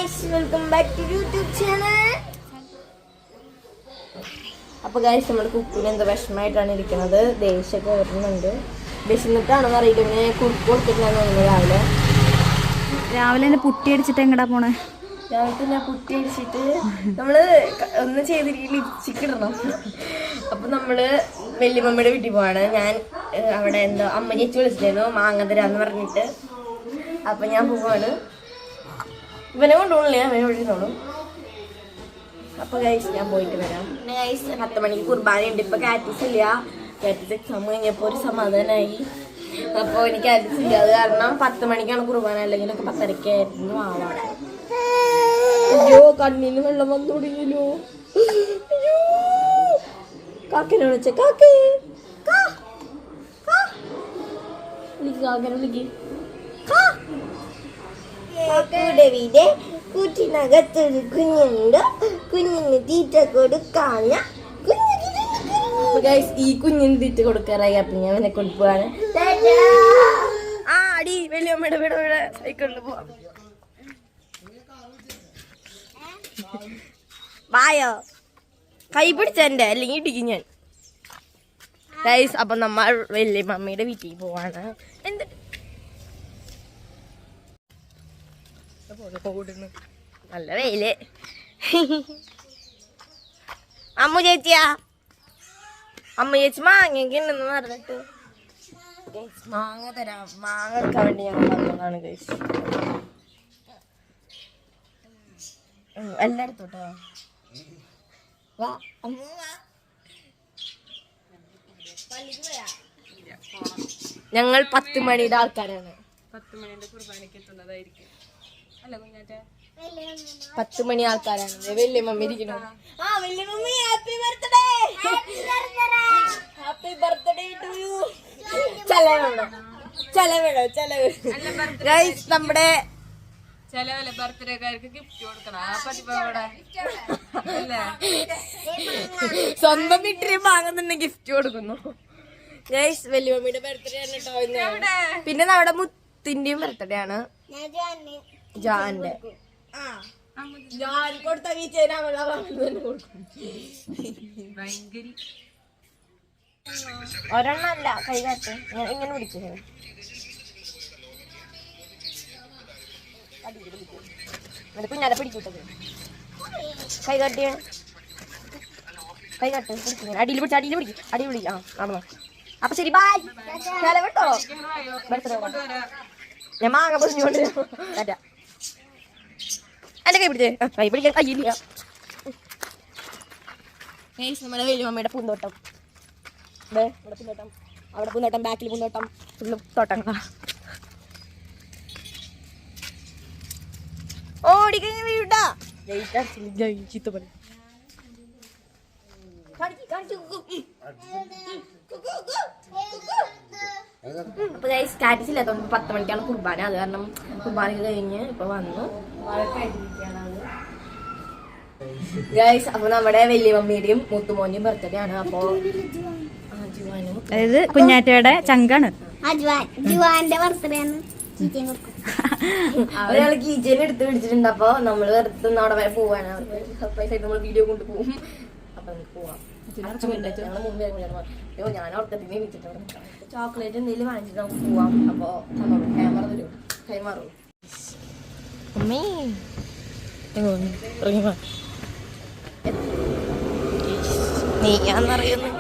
guys, welcome back to YouTube channel. അപ്പോൾ guys നമ്മൾ കുക്കിന് എന്താ വിഷമമായിട്ടാണ് ഇരിക്കുന്നത്. ദേഷ്യമൊക്കെ വരുന്നുണ്ട്. വിശന്നിട്ടാണെന്ന് അറിയില്ല. പിന്നെ കുറുക്ക് കൊടുത്തിട്ടാണ് രാവിലെ തന്നെ പുട്ടി അടിച്ചിട്ട് എങ്ങടാ പോണേ? രാവിലെ തന്നെ പുട്ടി അടിച്ചിട്ട് നമ്മള് ഒന്ന് ചെയ്തിരിക്കും ലിപ്സ്റ്റിക് ഇടണം. അപ്പൊ നമ്മള് വല്യമ്മയുടെ വീട്ടിൽ പോവാണ്. ഞാൻ അവിടെ എന്തോ അമ്മ ചേച്ചി വിളിച്ചിട്ടായിരുന്നു മാങ്ങ തരാന്ന് പറഞ്ഞിട്ട്. അപ്പൊ ഞാൻ പോവാണ്. ഇവനെ കൊണ്ടുപോകണില്ല, അവനെ വിളിച്ചോളും. അപ്പൊ ഗൈസ് ഞാൻ പോയിട്ട് വരാം. പിന്നെ ഗൈസ് 10 മണിക്ക് കുർബാനയുണ്ട്. ഇപ്പൊ കാറ്റീസ് ഇല്ല. കാറ്റീസ് എക്സാം കഴിഞ്ഞപ്പോൾ ഒരു സമാധാനമായി. അപ്പോൾ എനിക്ക് കാറ്റീസ് ഇല്ല. അത് കാരണം 10 മണിക്കാണ് കുർബാന, അല്ലെങ്കിൽ 10:30 ആവാണ്. അയ്യോ കണ്ണിന് വെള്ളം വന്നു തുടങ്ങിയല്ലോ. അയ്യോ കാക്കനെ വിളിച്ച കാക്കേ കാക്കനെ വിളിക്ക്. കൂട്ടിനകത്തൊരു കുഞ്ഞുണ്ട്. കുഞ്ഞിന് തീറ്റ കൊടുക്കാന. ഈ കുഞ്ഞിന് തീറ്റ കൊടുക്കാറായി. അപ്പൊ ഞാൻ അവനെ കൊണ്ടുപോവാണ്. ആ അടി വലിയമ്മയുടെ വീട് സൈക്കിളിൽ പോവാം. വായോ കൈ പിടിച്ചെന്റെ, അല്ലെങ്കിൽ ഇടിക്കും ഞാൻ. ഗൈസ് അപ്പൊ നമ്മ വലിയ മമ്മിയുടെ വീട്ടിൽ പോവാണ്. എന്ത് നല്ല വെയില്. അമ്മ ചേച്ചിയാ, അമ്മ ചേച്ചി മാങ്ങയൊക്കെ ഉണ്ടെന്ന് പറഞ്ഞിട്ട് മാങ്ങ തരാം. മാങ്ങ എടുക്കാൻ വേണ്ടി ഞങ്ങൾ വന്നതാണ് ഗൈസ്. എല്ലായിടത്തോട്ടോ വാ അമ്മ വാ. ഞങ്ങൾ 10 മണിയുടെ ആൾക്കാരാണ്. 10 മണിന്റെ കുർബാനയ്ക്ക് എത്തുന്നതായിരിക്കും. അല്ല കുഞ്ഞാറ്റ 10 മണി ആൾക്കാരാണ്. വലിയ മമ്മി ഇരിക്കണം. ആ വലിയ mummy happy birthday. Happy birthday to you. ചെലവേണോ ഗൈസ്. നമ്മുടെ ചില ബർത്ത്ഡേക്കാർക്ക് ഗിഫ്റ്റ് കൊടുക്കണം. ആ പതിപ്പോടെ സ്വന്തം വീട്ടിൽ വാങ്ങുന്നുണ്ട് ഗിഫ്റ്റ് കൊടുക്കുന്നു. ഗൈസ് വലിയ മമ്മിയുടെ ബർത്ത്ഡേ ആണ് കേട്ടോ ഇന്ന്. പിന്നെ നമ്മുടെ മുത്തിന്റെയും ബർത്ത്ഡേ ആണ്. ജാന്റെ ഞാൻ കൊടുത്ത ഒരെണ്ണല്ല കൈ കാട്ട്. ഇങ്ങനെ പിടിച്ചത് കുഞ്ഞാലെ പിടിക്കൂട്ടത്. കൈ കാട്ടിയ കൈ കാട്ട് പിടിക്കും. അടിയിൽ പിടിച്ച അടിയിൽ പിടിക്കും. അടിയിൽ പിടിക്കും. ആ നടന്നോ. അപ്പൊ ശരി ബൈ. കേട്ടോ ബർത്ത്ഡേ ഞാൻ മാങ്ങ പൊറിഞ്ഞുകൊണ്ട് എന്റെ കൈ പിടിച്ചേ. കൈ പിടിക്കാൻ കയ്യില്ല. നമ്മുടെ വലിയ മമ്മയുടെ പൂന്തോട്ടം. ഇവിടെ പൂന്തോട്ടം, അവിടെ പൂന്തോട്ടം, ബാക്കിൽ പൂന്തോട്ടം, ഫുള്ള് തോട്ടങ്ങളാ. ഓടിക്കഴിഞ്ഞ വീട്ടാ ചീത്ത പോലെ. അപ്പൊ സ്റ്റാറ്റസ് ഇല്ലാത്തതുകൊണ്ട് 10 മണിക്കാണ് കുർബാന. അത് കാരണം കുർബാനക്ക് കഴിഞ്ഞ് ഇപ്പൊ വന്നു. ഗൈസ് അപ്പൊ നമ്മുടെ വലിയ മമ്മിയുടെയും മൂത്തുമോന്റെയും ബർത്ത്ഡേ ആണ്. അപ്പൊ അതായത് കുഞ്ഞാറ്റയുടെ ചങ്കാണ്. ഒരാള് കീച്ചേനെ എടുത്ത് പിടിച്ചിട്ടുണ്ട്. അപ്പൊ നമ്മള് വെറുതെ അവിടെ വരെ പോവാണ്. സർപ്രൈസ് ആയിട്ട് നമ്മൾ വീഡിയോ കൊണ്ട് പോകും. അപ്പൊ നമുക്ക് പോവാം. ഞാൻ ഓർക്കത്തിന് വിളിച്ചിട്ട് ചോക്ലേറ്റ് എന്തെങ്കിലും വാങ്ങിച്ചിട്ട് നമുക്ക് പോവാം. അപ്പൊ ക്യാമറ തരും, കൈമാറും. അമ്മേ നീയാന്നറിയുന്നു.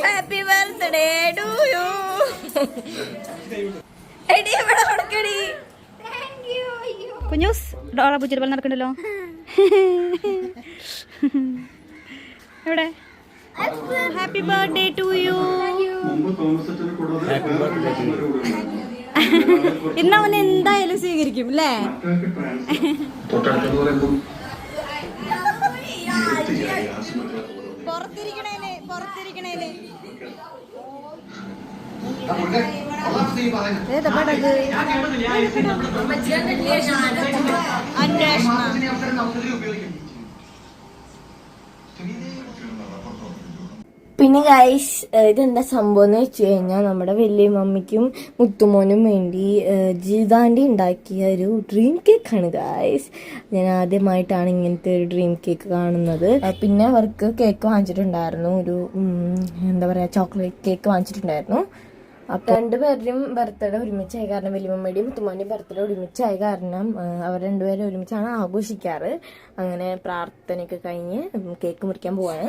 Happy birthday to you. എടി ഇവിടെ കൊടുക്കടി. കുഞ്ഞൂസ് ഡോറ പൂച്ചയുടെ പോലെ നടക്കണ്ടല്ലോ. എവിടെ? Happy birthday to you. ഇന്ന് അവൻ എന്തായാലും സ്വീകരിക്കും അല്ലേ? പുറത്തിരിക്കണേല് ഏതാ പടക്? പിന്നെ ഗൈസ് ഇതെന്താ സംഭവം എന്ന് വെച്ച് കഴിഞ്ഞാൽ നമ്മുടെ വലിയ മമ്മിക്കും മുത്തുമോനും വേണ്ടി ജിതാൻഡി ഉണ്ടാക്കിയ ഒരു ഡ്രീം കേക്കാണ് ഗൈസ്. ഞാൻ ആദ്യമായിട്ടാണ് ഇങ്ങനത്തെ ഒരു ഡ്രീം കേക്ക് കാണുന്നത്. പിന്നെ അവർക്ക് കേക്ക് വാങ്ങിച്ചിട്ടുണ്ടായിരുന്നു, ഒരു എന്താ പറയാ ചോക്ലേറ്റ് കേക്ക് വാങ്ങിച്ചിട്ടുണ്ടായിരുന്നു. അപ്പൊ രണ്ടുപേരുടെയും ബർത്ത്ഡേ ഒരുമിച്ചായ കാരണം, വലിയമ്മയുടെയും മുത്തുമോന്റെയും ബർത്ത്ഡേ ഒരുമിച്ചായ കാരണം അവർ രണ്ടുപേരും ഒരുമിച്ചാണ് ആഘോഷിക്കാറ്. അങ്ങനെ പ്രാർത്ഥനയൊക്കെ കഴിഞ്ഞ് കേക്ക് മുറിക്കാൻ പോവാണ്.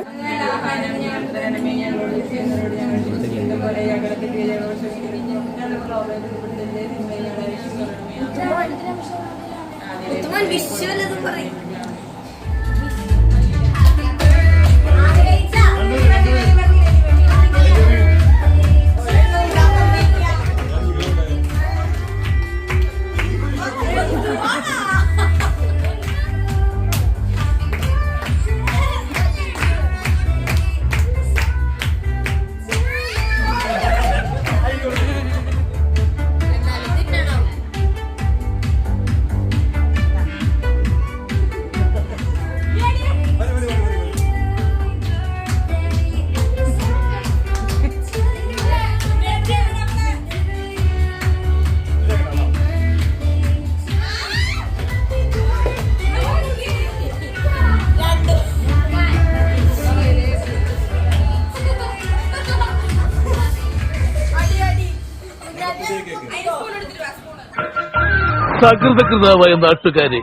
സകൃതകൃതാവായ നാട്ടുകാരെ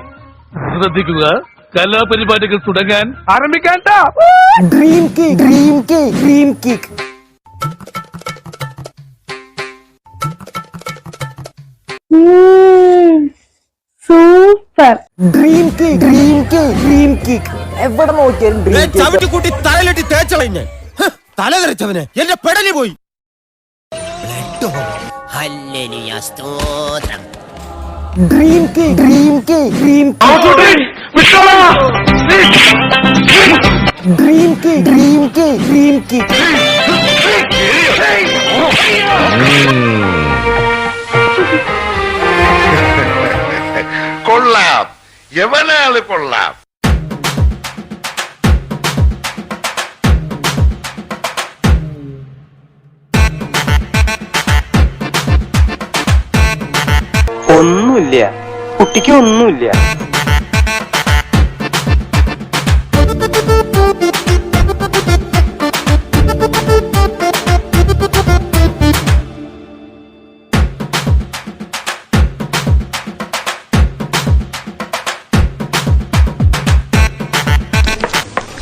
ശ്രദ്ധിക്കുക, കലാപരിപാടികൾ തുടങ്ങാൻ ആരംഭിക്കാൻ. Dream cake, dream cake, dream cake. Super. Dream cake, dream cake, dream cake. എവിടെ നോക്കിയാലും ഡ്രീം കേക്ക്. കൂട്ടി തലയിലിട്ട് തേച്ചളഞ്ഞ് തല തെറിച്ചവന് എന്റെ പെടലി പോയി. Dream cake, dream cake, dream dream cake, dream cake, dream cake. കൊള്ളാം, എവനാള് കൊള്ളാം. ഒന്നുമില്ല, കുട്ടിക്ക് ഒന്നുമില്ല.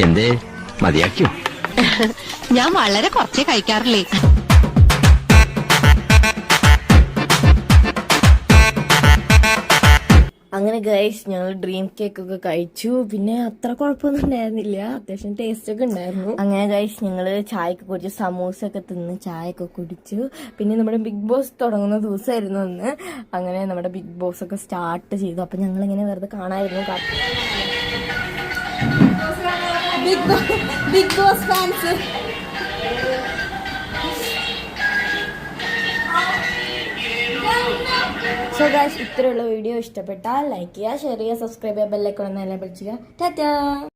എന്തേ മതിയാക്കിയോ? ഞാൻ വളരെ കുറച്ചേ കഴിക്കാറില്ലേ. അങ്ങനെ ഗൈസ് ഞങ്ങൾ ഡ്രീം കേക്ക് ഒക്കെ കഴിച്ചു. പിന്നെ അത്ര കുഴപ്പമൊന്നും ഉണ്ടായിരുന്നില്ല, അത്യാവശ്യം ടേസ്റ്റ് ഒക്കെ ഉണ്ടായിരുന്നു. അങ്ങനെ ഗൈസ് ഞങ്ങൾ ചായയൊക്കെ കുടിച്ചു, സമൂസ ഒക്കെ തിന്ന് ചായയൊക്കെ കുടിച്ചു. പിന്നെ നമ്മുടെ ബിഗ് ബോസ് തുടങ്ങുന്ന ദിവസമായിരുന്നു അന്ന്. അങ്ങനെ നമ്മുടെ ബിഗ് ബോസ് ഒക്കെ സ്റ്റാർട്ട് ചെയ്തു. അപ്പൊ ഞങ്ങൾ ഇങ്ങനെ വെറുതെ കാണായിരുന്നു. Big Boss fans. So guys ഇത്രയുള്ള വീഡിയോ ഇഷ്ടപ്പെട്ടാൽ ലൈക്ക് ചെയ്യുക, ഷെയർ ചെയ്യുക, സബ്സ്ക്രൈബ് ചെയ്യുക, ബെല്ലൈക്കൺ ഒന്ന് എനേബിൾ ചെയ്യുക. ടാറ്റാ.